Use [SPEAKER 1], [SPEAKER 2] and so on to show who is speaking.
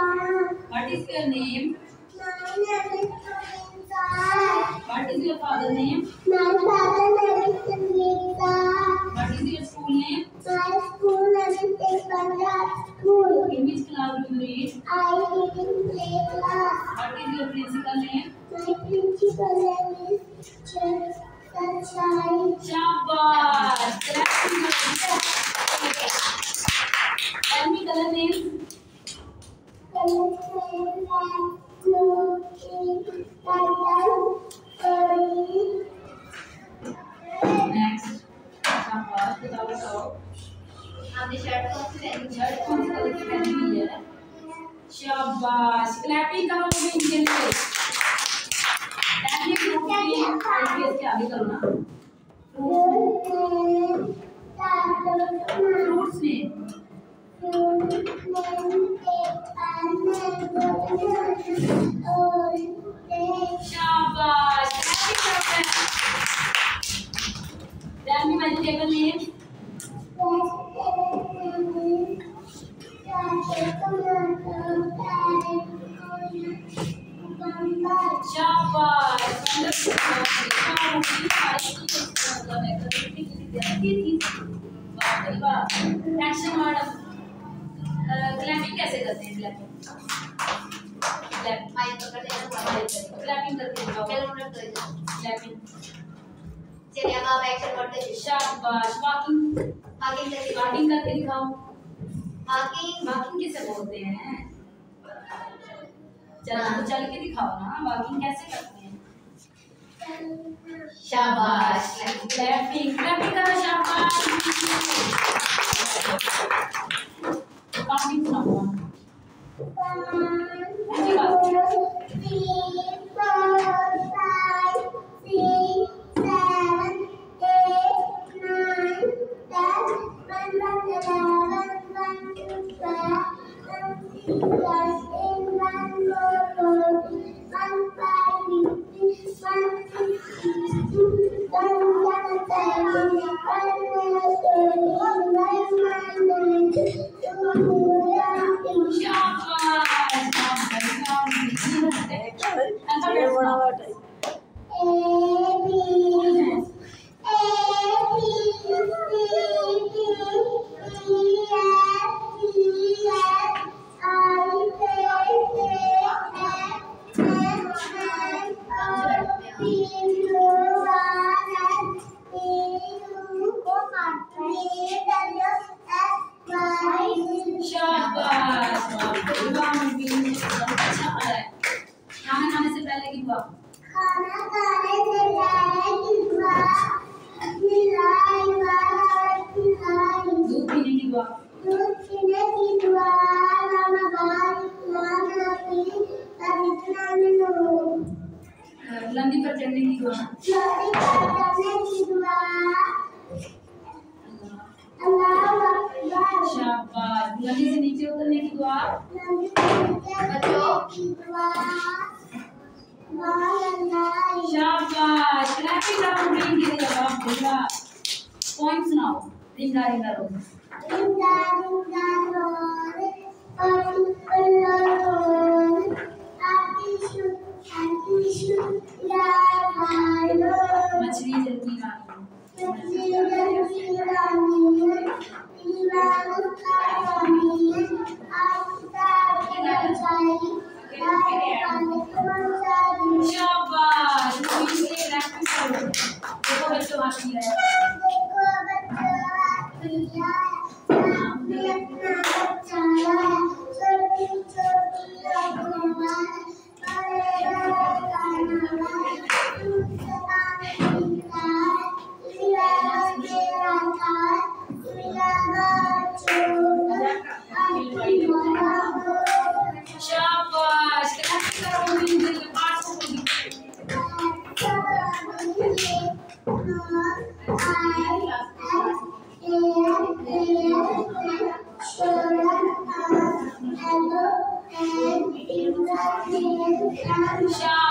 [SPEAKER 1] What is your name? What is your father's name?
[SPEAKER 2] My father's name is Sunita.
[SPEAKER 1] What is your school name?
[SPEAKER 2] My school name is Punjab School.
[SPEAKER 1] In which class do you read?
[SPEAKER 2] I read in play class.
[SPEAKER 1] What is your principal name?
[SPEAKER 2] My principal name is Sunshine.
[SPEAKER 1] Shabash! Tell me color names. Next. शाबाश बताओ आपने shirt कौन सी colour की पहनी हुई है? शाबाश clapping कहाँ होगी इनके लिए? इसके आगे करो ना। फ्रूट्स नेम शाबाश tell me vegetable name. शाबाश एक्शन वर्ड क्लैपिंग कैसे करते हैं? क्लैपिंग करके दिखाओ। क्लैपिंग
[SPEAKER 2] चलिए अब आप एक्शन करते हैं।
[SPEAKER 1] शाबाश वॉकिंग करके दिखाओ। वॉकिंग किसे बोलते हैं? चल के दिखाओ ना, वॉकिंग कैसे करते हैं? शाबाश क्लैपिंग करो। शाबाश काउंटिंग सुनाओ।
[SPEAKER 2] 1 2 3 4 5 6 7 8 9 10 11 12 खाना खाने से पहले की दुआ। दूध पीने की दुआ। बुलंदी पर चढ़ने की दुआ। शाबाश बुलंदी से नीचे उतरने की दुआ। शाबाश क्लैपिंग राउंड के लिए जवाब दूंगा। पॉइंट सुनाओ। रिंगा रिंगा रोज मछली जल्दी शाबाश देखो बच्चों हाथी है। शाबाश शाबाश